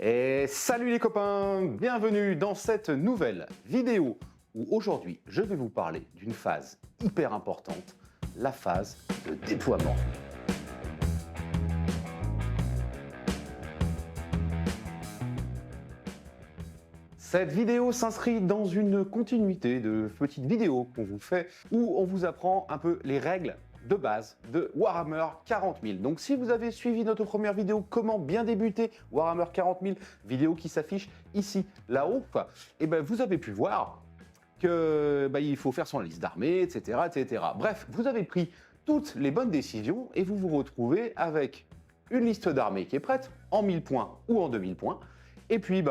Et salut les copains, bienvenue dans cette nouvelle vidéo où aujourd'hui je vais vous parler d'une phase hyper importante, la phase de déploiement. Cette vidéo s'inscrit dans une continuité de petites vidéos qu'on vous fait où on vous apprend un peu les règles de base de Warhammer 40 000. Donc si vous avez suivi notre première vidéo comment bien débuter Warhammer 40 000, vidéo qui s'affiche ici, là-haut, et ben vous avez pu voir que il faut faire son liste d'armée, etc., etc. Bref, vous avez pris toutes les bonnes décisions et vous vous retrouvez avec une liste d'armées qui est prête en 1000 points ou en 2000 points. Et puis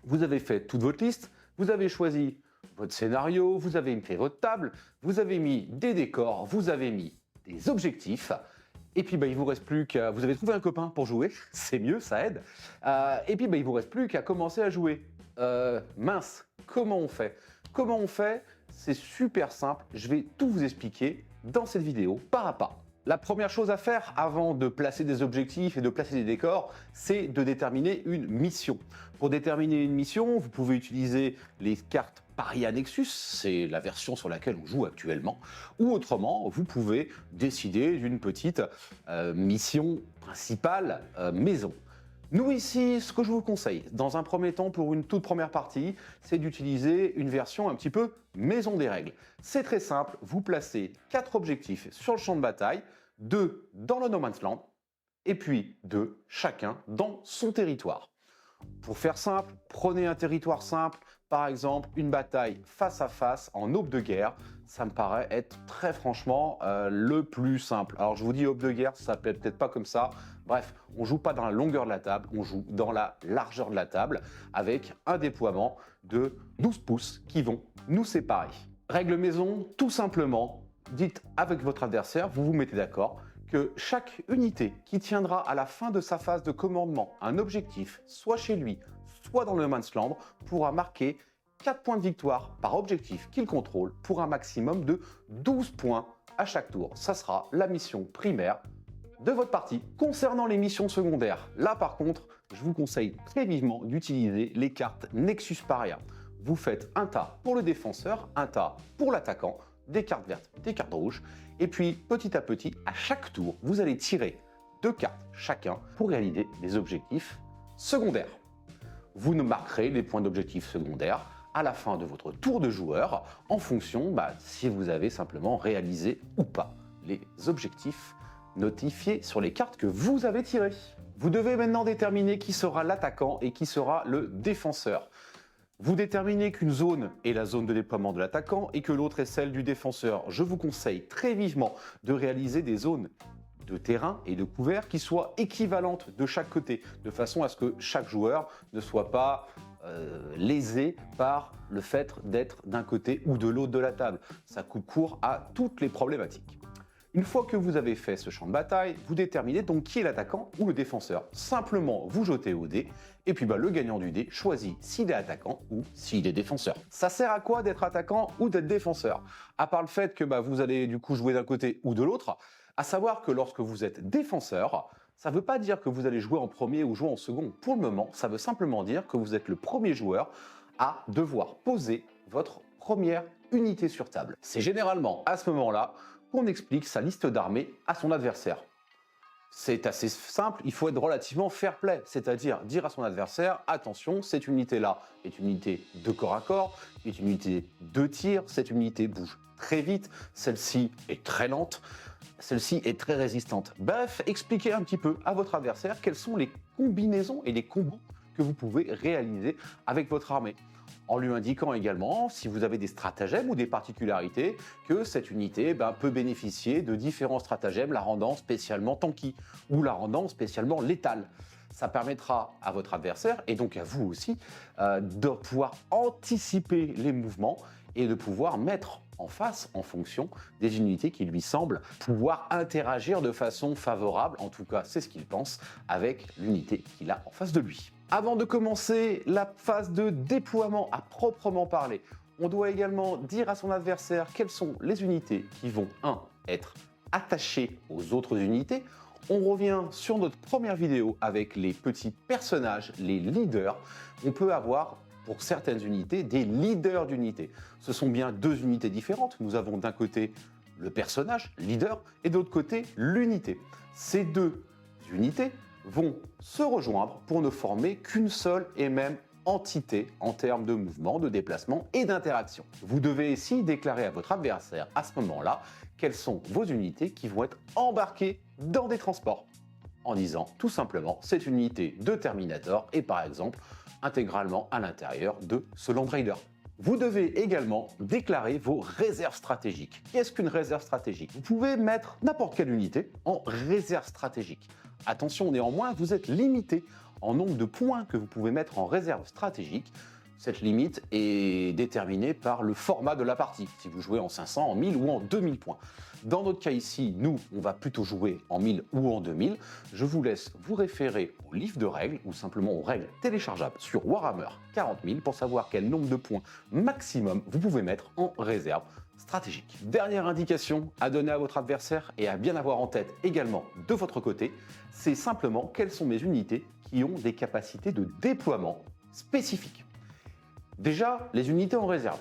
vous avez fait toute votre liste, vous avez choisi votre scénario, vous avez fait votre table, vous avez mis des décors, vous avez mis des objectifs, et puis il vous reste plus qu'à... Vous avez trouvé un copain pour jouer, c'est mieux, ça aide. Et puis il vous reste plus qu'à commencer à jouer. Mince, comment on fait? Comment on fait? C'est super simple, je vais tout vous expliquer dans cette vidéo, pas à pas. La première chose à faire avant de placer des objectifs et de placer des décors, c'est de déterminer une mission. Pour déterminer une mission, vous pouvez utiliser les cartes Paria Nexus, c'est la version sur laquelle on joue actuellement, ou autrement, vous pouvez décider d'une petite mission principale maison. Nous ici, ce que je vous conseille, dans un premier temps pour une toute première partie, c'est d'utiliser une version un petit peu maison des règles. C'est très simple, vous placez 4 objectifs sur le champ de bataille, 2 dans le No Man's Land, et puis 2 chacun dans son territoire. Pour faire simple, prenez un territoire simple, par exemple une bataille face à face en aube de guerre, ça me paraît être très franchement le plus simple. Alors je vous dis aube de guerre, ça s'appelle peut-être pas comme ça. Bref, on joue pas dans la longueur de la table, on joue dans la largeur de la table avec un déploiement de 12 pouces qui vont nous séparer. Règle maison, tout simplement, dites avec votre adversaire, vous vous mettez d'accord que chaque unité qui tiendra à la fin de sa phase de commandement un objectif, soit chez lui, soit dans le No Man's Land, pourra marquer 4 points de victoire par objectif qu'il contrôle pour un maximum de 12 points à chaque tour. Ça sera la mission primaire de votre partie. Concernant les missions secondaires, là par contre, je vous conseille très vivement d'utiliser les cartes Nexus Paria. Vous faites un tas pour le défenseur, un tas pour l'attaquant, des cartes vertes, des cartes rouges, et puis petit à petit, à chaque tour, vous allez tirer 2 cartes chacun pour réaliser des objectifs secondaires. Vous ne marquerez les points d'objectifs secondaires à la fin de votre tour de joueur en fonction si vous avez simplement réalisé ou pas les objectifs notifiés sur les cartes que vous avez tirées. Vous devez maintenant déterminer qui sera l'attaquant et qui sera le défenseur. Vous déterminez qu'une zone est la zone de déploiement de l'attaquant et que l'autre est celle du défenseur. Je vous conseille très vivement de réaliser des zones de terrain et de couvert qui soient équivalentes de chaque côté, de façon à ce que chaque joueur ne soit pas lésé par le fait d'être d'un côté ou de l'autre de la table. Ça coupe court à toutes les problématiques. Une fois que vous avez fait ce champ de bataille, vous déterminez donc qui est l'attaquant ou le défenseur. Simplement, vous jetez au dé, et puis le gagnant du dé choisit s'il est attaquant ou s'il est défenseur. Ça sert à quoi d'être attaquant ou d'être défenseur? À part le fait que vous allez du coup jouer d'un côté ou de l'autre, à savoir que lorsque vous êtes défenseur, ça ne veut pas dire que vous allez jouer en premier ou jouer en second. Pour le moment, ça veut simplement dire que vous êtes le premier joueur à devoir poser votre première unité sur table. C'est généralement à ce moment-là qu'on explique sa liste d'armées à son adversaire. C'est assez simple, il faut être relativement fair-play, c'est-à-dire dire à son adversaire, attention, cette unité-là est une unité de corps à corps, est une unité de tir, cette unité bouge très vite, celle-ci est très lente, celle-ci est très résistante. Bref, expliquez un petit peu à votre adversaire quelles sont les combinaisons et les combos que vous pouvez réaliser avec votre armée, en lui indiquant également, si vous avez des stratagèmes ou des particularités, que cette unité peut bénéficier de différents stratagèmes, la rendant spécialement tanky ou la rendant spécialement létale. Ça permettra à votre adversaire, et donc à vous aussi, de pouvoir anticiper les mouvements et de pouvoir mettre en face en fonction des unités qui lui semblent pouvoir interagir de façon favorable, en tout cas c'est ce qu'il pense, avec l'unité qu'il a en face de lui. Avant de commencer la phase de déploiement à proprement parler, on doit également dire à son adversaire quelles sont les unités qui vont, 1. être attachées aux autres unités, On revient sur notre première vidéo avec les petits personnages, les leaders. On peut avoir, pour certaines unités, des leaders d'unités. Ce sont bien deux unités différentes. Nous avons d'un côté le personnage, leader, et de l'autre côté, l'unité. Ces deux unités vont se rejoindre pour ne former qu'une seule et même entité en termes de mouvement, de déplacement et d'interaction. Vous devez ici déclarer à votre adversaire à ce moment-là quelles sont vos unités qui vont être embarquées dans des transports. En disant tout simplement cette unité de Terminator est par exemple intégralement à l'intérieur de ce Land Raider. Vous devez également déclarer vos réserves stratégiques. Qu'est-ce qu'une réserve stratégique? Vous pouvez mettre n'importe quelle unité en réserve stratégique. Attention néanmoins, vous êtes limité en nombre de points que vous pouvez mettre en réserve stratégique. Cette limite est déterminée par le format de la partie, si vous jouez en 500, en 1000 ou en 2000 points. Dans notre cas ici, nous, on va plutôt jouer en 1000 ou en 2000. Je vous laisse vous référer au livre de règles ou simplement aux règles téléchargeables sur Warhammer 40 000 pour savoir quel nombre de points maximum vous pouvez mettre en réserve stratégique. Dernière indication à donner à votre adversaire et à bien avoir en tête également de votre côté, c'est simplement quelles sont mes unités qui ont des capacités de déploiement spécifiques. Déjà, les unités en réserve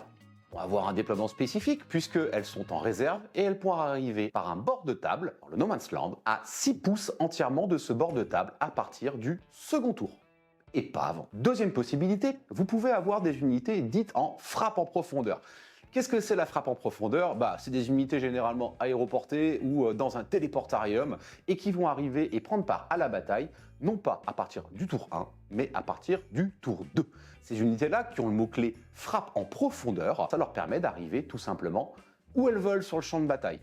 vont avoir un déploiement spécifique puisqu'elles sont en réserve et elles pourront arriver par un bord de table, dans le No Man's Land, à 6 pouces entièrement de ce bord de table à partir du second tour. Et pas avant. Deuxième possibilité, vous pouvez avoir des unités dites en frappe en profondeur. Qu'est-ce que c'est la frappe en profondeur? C'est des unités généralement aéroportées ou dans un téléportarium et qui vont arriver et prendre part à la bataille, non pas à partir du tour 1, mais à partir du tour 2. Ces unités-là qui ont le mot-clé frappe en profondeur, ça leur permet d'arriver tout simplement où elles veulent sur le champ de bataille.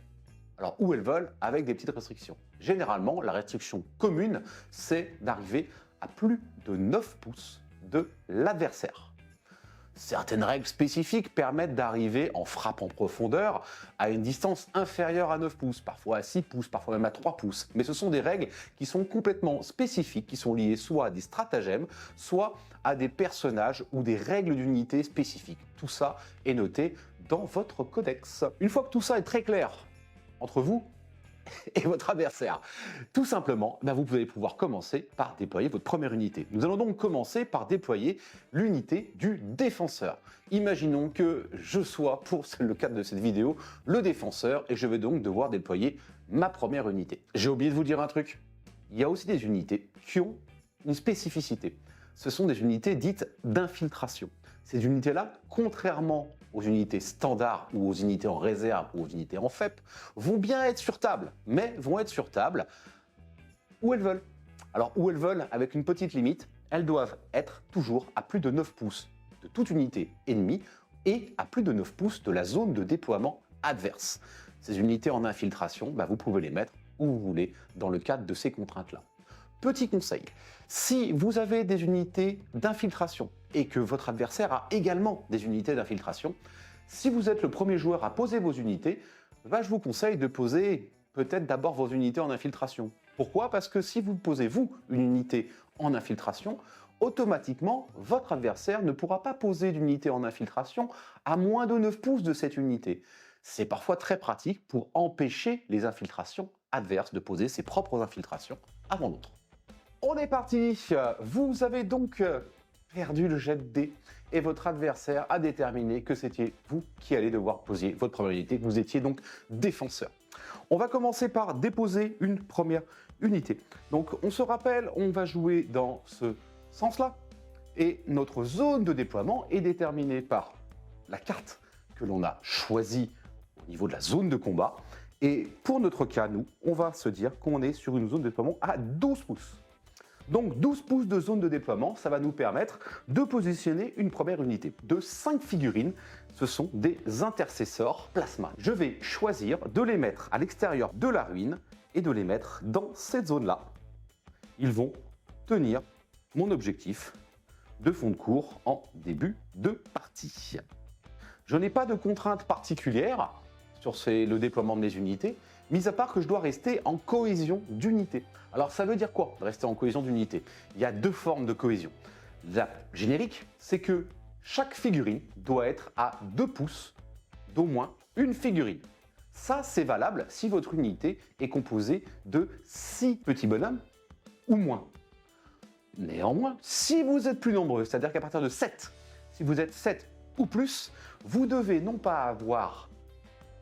Alors où elles veulent avec des petites restrictions. Généralement, la restriction commune, c'est d'arriver à plus de 9 pouces de l'adversaire. Certaines règles spécifiques permettent d'arriver en frappe en profondeur à une distance inférieure à 9 pouces, parfois à 6 pouces, parfois même à 3 pouces. Mais ce sont des règles qui sont complètement spécifiques, qui sont liées soit à des stratagèmes, soit à des personnages ou des règles d'unité spécifiques. Tout ça est noté dans votre codex. Une fois que tout ça est très clair entre vous et votre adversaire, tout simplement, vous allez pouvoir commencer par déployer votre première unité. Nous allons donc commencer par déployer l'unité du défenseur. Imaginons que je sois, pour le cadre de cette vidéo, le défenseur et je vais donc devoir déployer ma première unité. J'ai oublié de vous dire un truc. Il y a aussi des unités qui ont une spécificité. Ce sont des unités dites d'infiltration. Ces unités-là, contrairement aux unités standards ou aux unités en réserve ou aux unités en FEP, vont bien être sur table, mais vont être sur table où elles veulent. Alors où elles veulent, avec une petite limite, elles doivent être toujours à plus de 9 pouces de toute unité ennemie et à plus de 9 pouces de la zone de déploiement adverse. Ces unités en infiltration, vous pouvez les mettre où vous voulez dans le cadre de ces contraintes-là. Petit conseil, si vous avez des unités d'infiltration et que votre adversaire a également des unités d'infiltration, si vous êtes le premier joueur à poser vos unités, je vous conseille de poser peut-être d'abord vos unités en infiltration. Pourquoi? Parce que si vous posez vous une unité en infiltration, automatiquement votre adversaire ne pourra pas poser d'unité en infiltration à moins de 9 pouces de cette unité. C'est parfois très pratique pour empêcher les infiltrations adverses de poser ses propres infiltrations avant l'autre. On est parti. Vous avez donc perdu le jet de dés et votre adversaire a déterminé que c'était vous qui allez devoir poser votre première unité. Vous étiez donc défenseur. On va commencer par déposer une première unité. Donc on se rappelle, on va jouer dans ce sens-là et notre zone de déploiement est déterminée par la carte que l'on a choisie au niveau de la zone de combat. Et pour notre cas, nous, on va se dire qu'on est sur une zone de déploiement à 12 pouces. Donc 12 pouces de zone de déploiement, ça va nous permettre de positionner une première unité de 5 figurines. Ce sont des intercesseurs plasma. Je vais choisir de les mettre à l'extérieur de la ruine et de les mettre dans cette zone-là. Ils vont tenir mon objectif de fond de cours en début de partie. Je n'ai pas de contrainte particulière sur le déploiement de mes unités, mis à part que je dois rester en cohésion d'unité. Alors ça veut dire quoi, rester en cohésion d'unité? Il y a deux formes de cohésion. La générique, c'est que chaque figurine doit être à 2 pouces d'au moins une figurine. Ça, c'est valable si votre unité est composée de 6 petits bonhommes ou moins. Néanmoins, si vous êtes plus nombreux, c'est-à-dire qu'à partir de 7, si vous êtes 7 ou plus, vous devez non pas avoir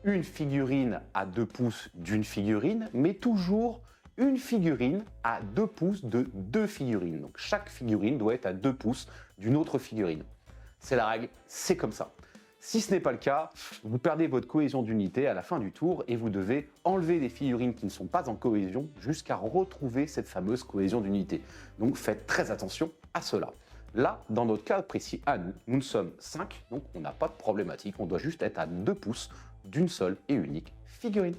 une figurine à 2 pouces d'une figurine, mais toujours une figurine à 2 pouces de 2 figurines. Donc chaque figurine doit être à 2 pouces d'une autre figurine. C'est la règle, c'est comme ça. Si ce n'est pas le cas, vous perdez votre cohésion d'unité à la fin du tour et vous devez enlever des figurines qui ne sont pas en cohésion jusqu'à retrouver cette fameuse cohésion d'unité. Donc faites très attention à cela. Là, dans notre cas précis, à nous sommes 5, donc on n'a pas de problématique, on doit juste être à 2 pouces d'une seule et unique figurine.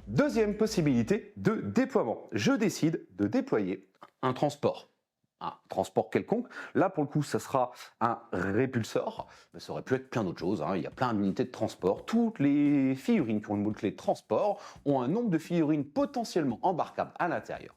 Deuxième possibilité de déploiement. Je décide de déployer un transport. Un transport quelconque. Là, pour le coup, ça sera un répulsor. Mais ça aurait pu être plein d'autres choses. Il y a plein d'unités de transport. Toutes les figurines qui ont une moule-clé transport ont un nombre de figurines potentiellement embarquables à l'intérieur.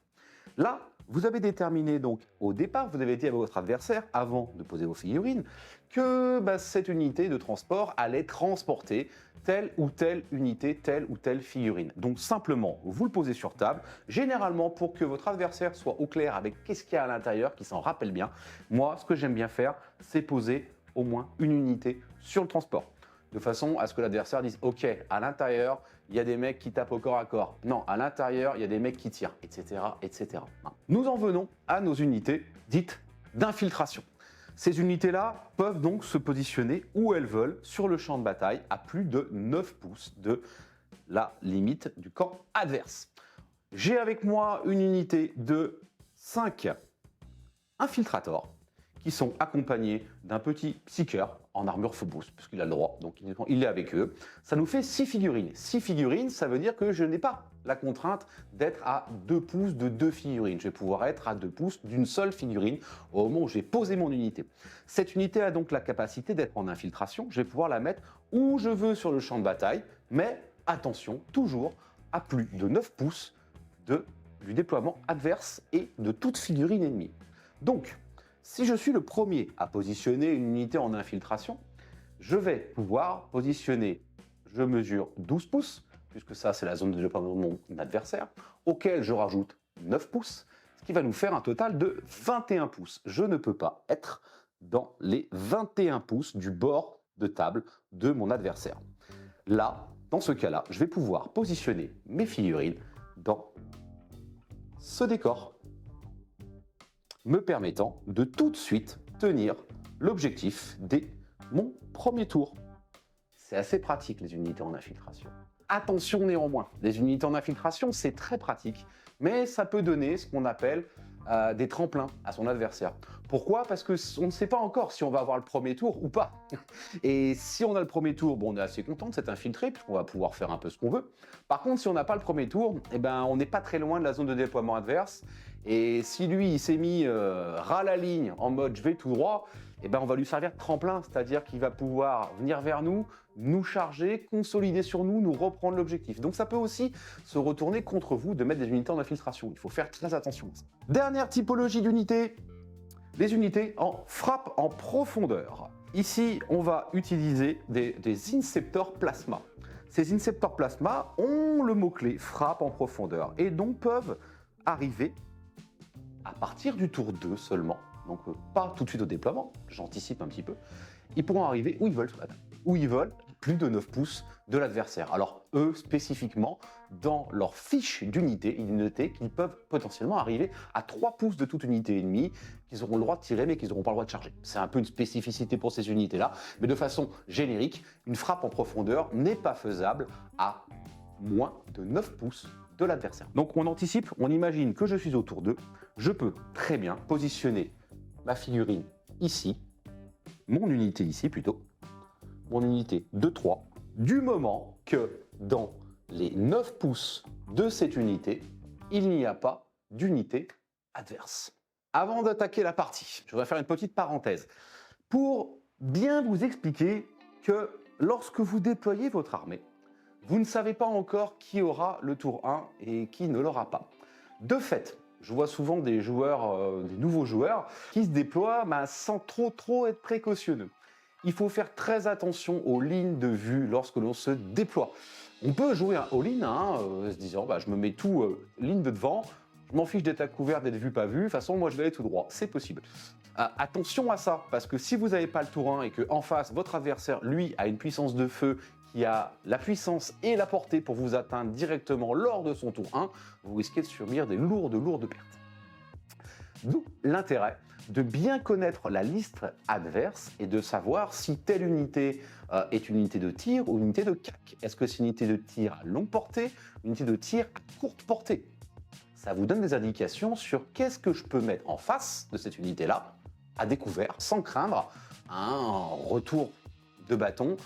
Là, vous avez déterminé donc au départ, vous avez dit à votre adversaire, avant de poser vos figurines, que cette unité de transport allait transporter telle ou telle unité, telle ou telle figurine. Donc simplement, vous le posez sur table, généralement pour que votre adversaire soit au clair avec qu'est-ce qu'il y a à l'intérieur, qu'il s'en rappelle bien. Moi, ce que j'aime bien faire, c'est poser au moins une unité sur le transport, de façon à ce que l'adversaire dise « Ok, à l'intérieur, il y a des mecs qui tapent au corps à corps. Non, à l'intérieur, il y a des mecs qui tirent, etc. etc. » Nous en venons à nos unités dites d'infiltration. Ces unités-là peuvent donc se positionner où elles veulent sur le champ de bataille à plus de 9 pouces de la limite du camp adverse. J'ai avec moi une unité de 5 infiltrators qui sont accompagnés d'un petit psyker en armure Phobos, puisqu'il a le droit, donc il est avec eux. Ça nous fait 6 figurines. 6 figurines, ça veut dire que je n'ai pas la contrainte d'être à 2 pouces de 2 figurines. Je vais pouvoir être à 2 pouces d'une seule figurine au moment où j'ai posé mon unité. Cette unité a donc la capacité d'être en infiltration. Je vais pouvoir la mettre où je veux sur le champ de bataille, mais attention, toujours à plus de 9 pouces du déploiement adverse et de toute figurine ennemie. Donc, si je suis le premier à positionner une unité en infiltration, je vais pouvoir positionner, je mesure 12 pouces, puisque ça c'est la zone de déploiement de mon adversaire, auquel je rajoute 9 pouces, ce qui va nous faire un total de 21 pouces. Je ne peux pas être dans les 21 pouces du bord de table de mon adversaire. Là, dans ce cas-là, je vais pouvoir positionner mes figurines dans ce décor, me permettant de tout de suite tenir l'objectif dès mon premier tour. C'est assez pratique les unités en infiltration. Attention néanmoins, les unités en infiltration c'est très pratique, mais ça peut donner ce qu'on appelle des tremplins à son adversaire. Pourquoi? Parce qu'on ne sait pas encore si on va avoir le premier tour ou pas. Et si on a le premier tour, bon, on est assez content de s'être infiltré, puisqu'on va pouvoir faire un peu ce qu'on veut. Par contre, si on n'a pas le premier tour, on n'est pas très loin de la zone de déploiement adverse. Et si lui, il s'est mis ras la ligne, en mode je vais tout droit, on va lui servir de tremplin, c'est-à-dire qu'il va pouvoir venir vers nous, nous charger, consolider sur nous, nous reprendre l'objectif. Donc ça peut aussi se retourner contre vous de mettre des unités en infiltration. Il faut faire très attention à ça. Dernière typologie d'unités, les unités en frappe en profondeur. Ici, on va utiliser des inceptors plasma. Ces inceptors plasma ont le mot-clé frappe en profondeur et donc peuvent arriver à partir du tour 2 seulement, donc pas tout de suite au déploiement, j'anticipe un petit peu, ils pourront arriver où ils veulent, où ils veulent, plus de 9 pouces de l'adversaire. Alors eux, spécifiquement, dans leur fiche d'unité, il est noté qu'ils peuvent potentiellement arriver à 3 pouces de toute unité ennemie, qu'ils auront le droit de tirer, mais qu'ils n'auront pas le droit de charger. C'est un peu une spécificité pour ces unités-là, mais de façon générique, une frappe en profondeur n'est pas faisable à moins de 9 pouces de l'adversaire. Donc on anticipe, on imagine que je suis au tour 2, je peux très bien positionner ma figurine ici, mon unité ici plutôt, mon unité de 3, du moment que dans les 9 pouces de cette unité, il n'y a pas d'unité adverse. Avant d'attaquer la partie, je voudrais faire une petite parenthèse pour bien vous expliquer que lorsque vous déployez votre armée, vous ne savez pas encore qui aura le tour 1 et qui ne l'aura pas. De fait, je vois souvent des joueurs, des nouveaux joueurs, qui se déploient sans trop être précautionneux. il faut faire très attention aux lignes de vue lorsque l'on se déploie. On peut jouer un all-in, se disant je me mets tout ligne de devant, je m'en fiche d'être à couvert, d'être vu, pas vu, de toute façon moi je vais aller tout droit, c'est possible. Attention à ça, parce que si vous n'avez pas le tour 1 et qu'en face, votre adversaire, lui, a une puissance de feu qui a la puissance et la portée pour vous atteindre directement lors de son tour 1, vous risquez de subir des lourdes pertes. D'où l'intérêt de bien connaître la liste adverse et de savoir si telle unité est une unité de tir ou une unité de CAC. Est-ce que c'est une unité de tir à longue portée, une unité de tir à courte portée? Ça vous donne des indications sur qu'est-ce que je peux mettre en face de cette unité-là, à découvert, sans craindre un retour de bâton,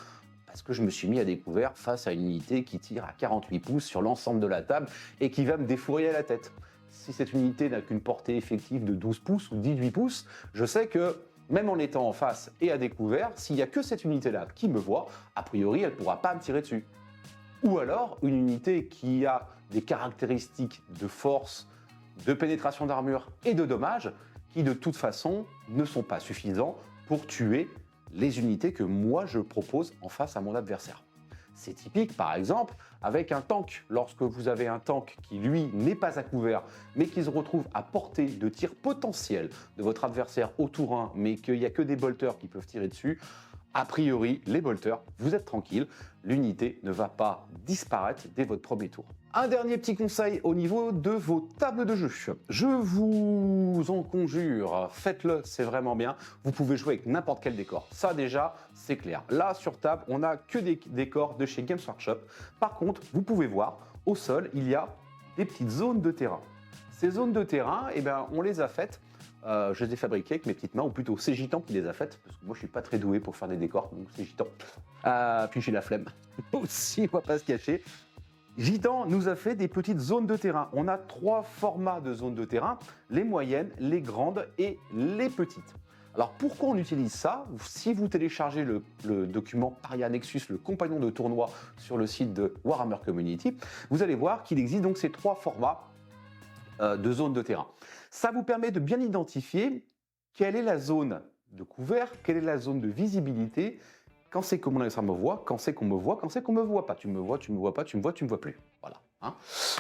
parce que je me suis mis à découvert face à une unité qui tire à 48 pouces sur l'ensemble de la table et qui va me défourailler à la tête. Si cette unité n'a qu'une portée effective de 12 pouces ou 18 pouces, je sais que même en étant en face et à découvert, s'il n'y a que cette unité-là qui me voit, a priori, elle ne pourra pas me tirer dessus. Ou alors, une unité qui a des caractéristiques de force, de pénétration d'armure et de dommages qui, de toute façon, ne sont pas suffisants pour tuer les unités que moi je propose en face à mon adversaire. C'est typique, par exemple, avec un tank. Lorsque vous avez un tank qui, lui, n'est pas à couvert, mais qui se retrouve à portée de tir potentiel de votre adversaire au tour 1, mais qu'il n'y a que des bolters qui peuvent tirer dessus, a priori, les bolters, vous êtes tranquille, l'unité ne va pas disparaître dès votre premier tour. Un dernier petit conseil au niveau de vos tables de jeu. Je vous en conjure, faites-le, c'est vraiment bien. Vous pouvez jouer avec n'importe quel décor. Ça déjà, c'est clair. Là, sur table, on n'a que des décors de chez Games Workshop. Par contre, vous pouvez voir, au sol, il y a des petites zones de terrain. Ces zones de terrain, on les a faites. Je les ai fabriquées avec mes petites mains, ou plutôt c'est Gitan qui les a faites, parce que moi je suis pas très doué pour faire des décors, donc c'est Gitan. Puis j'ai la flemme aussi, on va pas se cacher. Gitan nous a fait des petites zones de terrain. On a 3 formats de zones de terrain, les moyennes, les grandes et les petites. Alors pourquoi on utilise ça? Si vous téléchargez le document Paria Nexus, le compagnon de tournoi, sur le site de Warhammer Community, vous allez voir qu'il existe donc ces 3 formats de zones de terrain. Ça vous permet de bien identifier quelle est la zone de couvert, quelle est la zone de visibilité, quand c'est que mon adversaire me voit, quand c'est qu'on me voit, quand c'est qu'on me voit pas. Tu me vois, tu me vois pas, tu me vois, tu me vois plus. Voilà.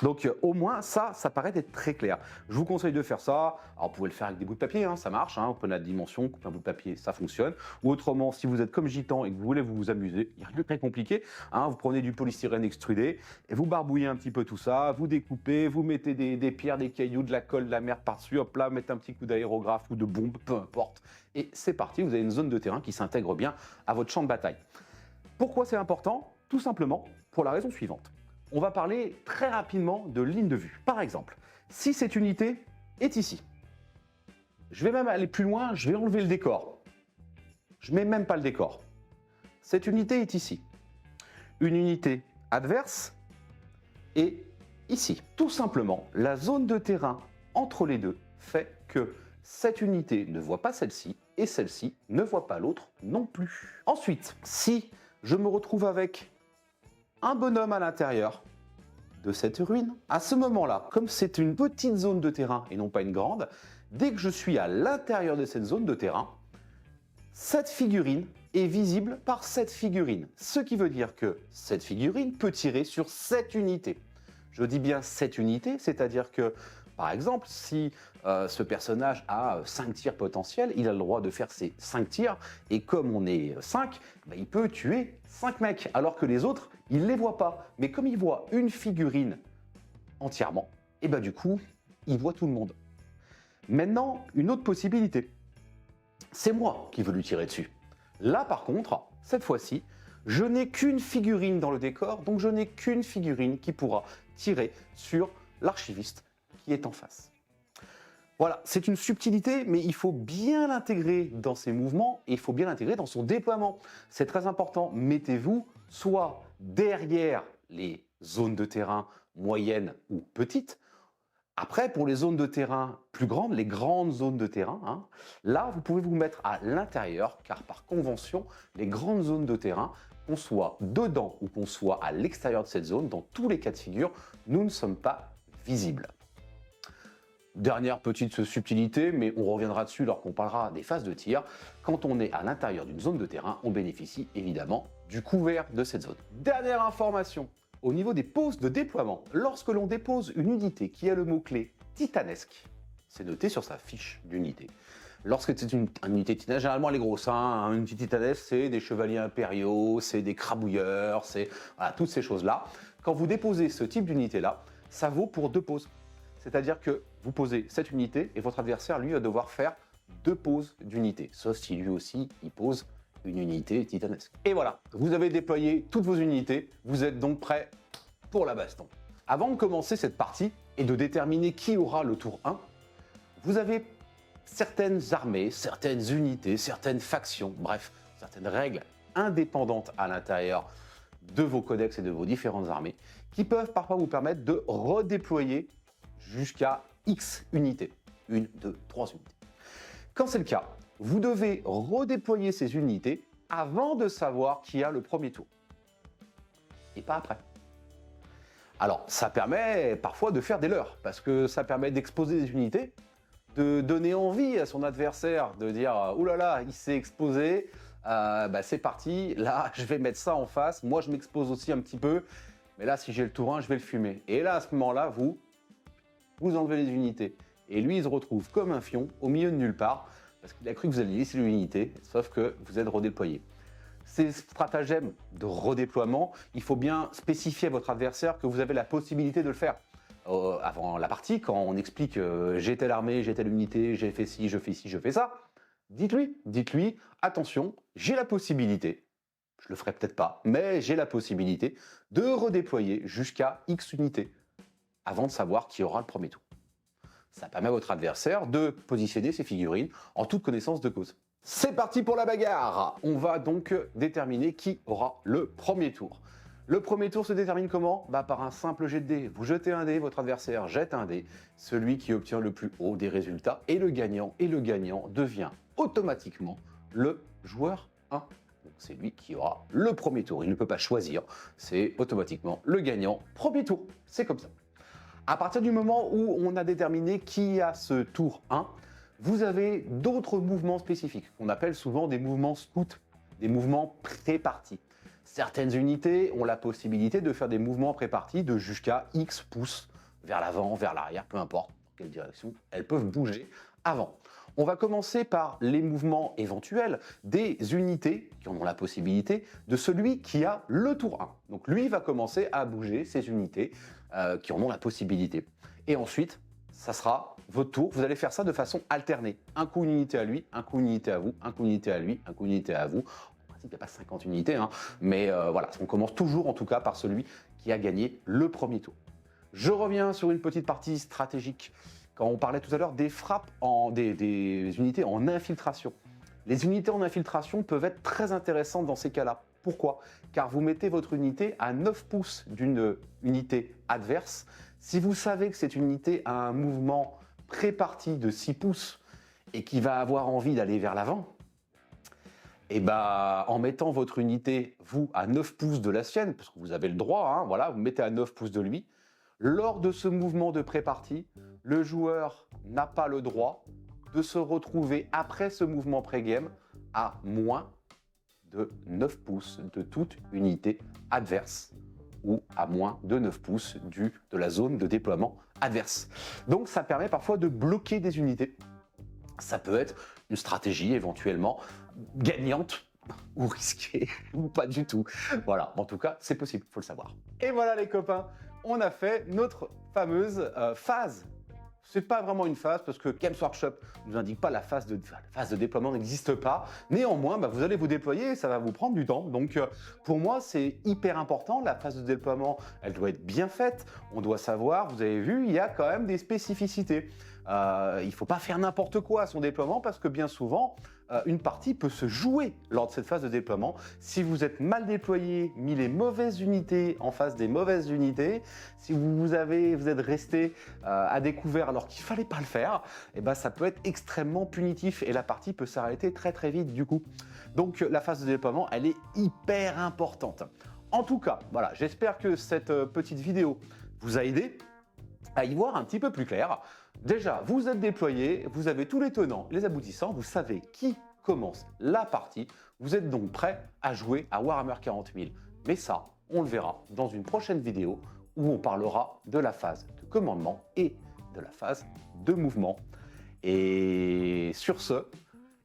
Donc au moins ça paraît être très clair. Je vous conseille de faire ça. Alors vous pouvez le faire avec des bouts de papier, ça marche. On peut la dimension, couper un bout de papier, ça fonctionne. Ou autrement, si vous êtes comme Gitan et que vous voulez vous amuser, il n'y a rien de très compliqué. Vous prenez du polystyrène extrudé et vous barbouillez un petit peu tout ça, vous découpez, vous mettez des pierres, des cailloux, de la colle, de la merde par-dessus, hop là, mettez un petit coup d'aérographe ou de bombe, peu importe. Et c'est parti, vous avez une zone de terrain qui s'intègre bien à votre champ de bataille. Pourquoi c'est important? Tout simplement pour la raison suivante. On va parler très rapidement de ligne de vue. Par exemple, si cette unité est ici, je vais même aller plus loin, je vais enlever le décor. Je ne mets même pas le décor. Cette unité est ici. Une unité adverse est ici. Tout simplement, la zone de terrain entre les deux fait que cette unité ne voit pas celle-ci et celle-ci ne voit pas l'autre non plus. Ensuite, si je me retrouve avec un bonhomme à l'intérieur de cette ruine, à ce moment-là, comme c'est une petite zone de terrain et non pas une grande, dès que je suis à l'intérieur de cette zone de terrain, cette figurine est visible par cette figurine. Ce qui veut dire que cette figurine peut tirer sur cette unité. Je dis bien cette unité, c'est-à-dire que, par exemple, si ce personnage a 5 tirs potentiels, il a le droit de faire ses 5 tirs, et comme on est 5, il peut tuer 5 mecs, alors que les autres, il ne les voit pas. Mais comme il voit une figurine entièrement, et du coup, il voit tout le monde. Maintenant, une autre possibilité. C'est moi qui veux lui tirer dessus. Là, par contre, cette fois-ci, je n'ai qu'une figurine dans le décor, donc je n'ai qu'une figurine qui pourra tirer sur l'archiviste qui est en face. Voilà, c'est une subtilité, mais il faut bien l'intégrer dans ses mouvements et il faut bien l'intégrer dans son déploiement. C'est très important. Mettez-vous soit derrière les zones de terrain moyennes ou petites. Après, pour les zones de terrain plus grandes, les grandes zones de terrain, là, vous pouvez vous mettre à l'intérieur, car par convention, les grandes zones de terrain, qu'on soit dedans ou qu'on soit à l'extérieur de cette zone, dans tous les cas de figure, nous ne sommes pas visibles. Dernière petite subtilité, mais on reviendra dessus lorsqu'on parlera des phases de tir. Quand on est à l'intérieur d'une zone de terrain, on bénéficie évidemment du couvert de cette zone. Dernière information, au niveau des poses de déploiement, lorsque l'on dépose une unité qui a le mot-clé titanesque, c'est noté sur sa fiche d'unité. Lorsque c'est une unité titanesque, généralement elle est grosse, hein, une unité titanesque c'est des chevaliers impériaux, c'est des crabouilleurs, c'est voilà, toutes ces choses-là. Quand vous déposez ce type d'unité-là, ça vaut pour 2 poses. C'est-à-dire que vous posez cette unité et votre adversaire, lui, va devoir faire 2 poses d'unité. Sauf si lui aussi, il pose une unité titanesque. Et voilà, vous avez déployé toutes vos unités, vous êtes donc prêts pour la baston. Avant de commencer cette partie et de déterminer qui aura le tour 1, vous avez certaines armées, certaines unités, certaines factions, bref, certaines règles indépendantes à l'intérieur de vos codex et de vos différentes armées qui peuvent parfois vous permettre de redéployer jusqu'à X unités. 1, 2, 3 unités. Quand c'est le cas, vous devez redéployer ces unités avant de savoir qui a le premier tour. Et pas après. Alors, ça permet parfois de faire des leurres, parce que ça permet d'exposer des unités, de donner envie à son adversaire, de dire « Ouh là là, il s'est exposé, c'est parti, là, je vais mettre ça en face, moi je m'expose aussi un petit peu, mais là, si j'ai le tour 1, je vais le fumer. » Et là, à ce moment-là, vous enlevez les unités. Et lui, il se retrouve comme un fion, au milieu de nulle part, parce qu'il a cru que vous alliez laisser l'unité, sauf que vous êtes redéployé. Ces stratagèmes de redéploiement, il faut bien spécifier à votre adversaire que vous avez la possibilité de le faire. Avant la partie, quand on explique j'ai telle armée, j'ai telle unité, j'ai fait ci, je fais ci, je fais ça, dites-lui, attention, j'ai la possibilité, je le ferai peut-être pas, mais j'ai la possibilité de redéployer jusqu'à X unités avant de savoir qui aura le premier tour. Ça permet à votre adversaire de positionner ses figurines en toute connaissance de cause. C'est parti pour la bagarre. On va donc déterminer qui aura le premier tour. Le premier tour se détermine comment ? Par un simple jet de dés. Vous jetez un dé, votre adversaire jette un dé. Celui qui obtient le plus haut des résultats est le gagnant. Et le gagnant devient automatiquement le joueur 1. Donc c'est lui qui aura le premier tour. Il ne peut pas choisir. C'est automatiquement le gagnant. Premier tour. C'est comme ça. À partir du moment où on a déterminé qui a ce tour 1, vous avez d'autres mouvements spécifiques, qu'on appelle souvent des mouvements scouts, des mouvements pré-partis. Certaines unités ont la possibilité de faire des mouvements pré-partis de jusqu'à X pouces vers l'avant, vers l'arrière, peu importe dans quelle direction, elles peuvent bouger avant. On va commencer par les mouvements éventuels des unités qui en ont la possibilité de celui qui a le tour 1. Donc lui va commencer à bouger ses unités qui en ont la possibilité. Et ensuite, ça sera votre tour. Vous allez faire ça de façon alternée. Un coup une unité à lui, un coup une unité à vous, un coup une unité à lui, un coup une unité à vous. En principe, il n'y a pas 50 unités, hein, mais voilà, on commence toujours en tout cas par celui qui a gagné le premier tour. Je reviens sur une petite partie stratégique. Quand on parlait tout à l'heure des frappes, des unités en infiltration. Les unités en infiltration peuvent être très intéressantes dans ces cas-là. Pourquoi ? Car vous mettez votre unité à 9 pouces d'une unité adverse. Si vous savez que cette unité a un mouvement pré-parti de 6 pouces et qui va avoir envie d'aller vers l'avant, en mettant votre unité, vous, à 9 pouces de la sienne, parce que vous avez le droit, hein, voilà, vous mettez à 9 pouces de lui, lors de ce mouvement de pré-partie, le joueur n'a pas le droit de se retrouver après ce mouvement pré-game à moins de 9 pouces de toute unité adverse ou à moins de 9 pouces de la zone de déploiement adverse. Donc ça permet parfois de bloquer des unités. Ça peut être une stratégie éventuellement gagnante ou risquée ou pas du tout. Voilà, en tout cas, c'est possible, il faut le savoir. Et voilà les copains, on a fait notre fameuse phase. C'est pas vraiment une phase parce que Games Workshop ne nous indique pas la phase de déploiement n'existe pas. Néanmoins, vous allez vous déployer et ça va vous prendre du temps. Donc pour moi, c'est hyper important. La phase de déploiement, elle doit être bien faite. On doit savoir, vous avez vu, il y a quand même des spécificités. Il ne faut pas faire n'importe quoi à son déploiement parce que bien souvent, une partie peut se jouer lors de cette phase de déploiement. Si vous êtes mal déployé, mis les mauvaises unités en face des mauvaises unités, si vous êtes resté à découvert alors qu'il ne fallait pas le faire, ça peut être extrêmement punitif et la partie peut s'arrêter très très vite du coup. Donc la phase de déploiement, elle est hyper importante. En tout cas, voilà, j'espère que cette petite vidéo vous a aidé à y voir un petit peu plus clair. Déjà, vous êtes déployé, vous avez tous les tenants, les aboutissants, vous savez qui commence la partie. Vous êtes donc prêt à jouer à Warhammer 40 000. Mais ça, on le verra dans une prochaine vidéo où on parlera de la phase de commandement et de la phase de mouvement. Et sur ce,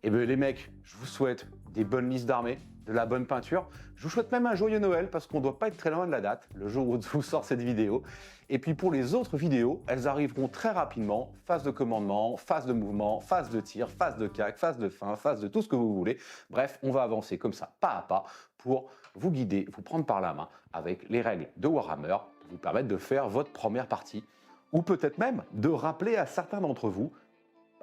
eh bien les mecs, je vous souhaite des bonnes listes d'armées, de la bonne peinture. Je vous souhaite même un joyeux Noël parce qu'on ne doit pas être très loin de la date, le jour où je vous sors cette vidéo. Et puis pour les autres vidéos, elles arriveront très rapidement. Phase de commandement, phase de mouvement, phase de tir, phase de CAC, phase de fin, phase de tout ce que vous voulez. Bref, on va avancer comme ça, pas à pas, pour vous guider, vous prendre par la main avec les règles de Warhammer, vous permettre de faire votre première partie. Ou peut-être même de rappeler à certains d'entre vous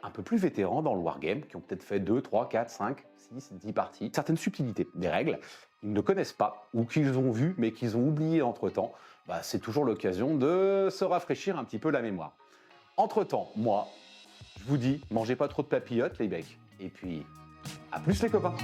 un peu plus vétérans dans le wargame, qui ont peut-être fait 2, 3, 4, 5, 6, 10 parties, certaines subtilités des règles qu'ils ne connaissent pas ou qu'ils ont vues mais qu'ils ont oublié entre-temps, c'est toujours l'occasion de se rafraîchir un petit peu la mémoire. Entre-temps, moi, je vous dis, mangez pas trop de papillotes les becs, et puis à plus les copains.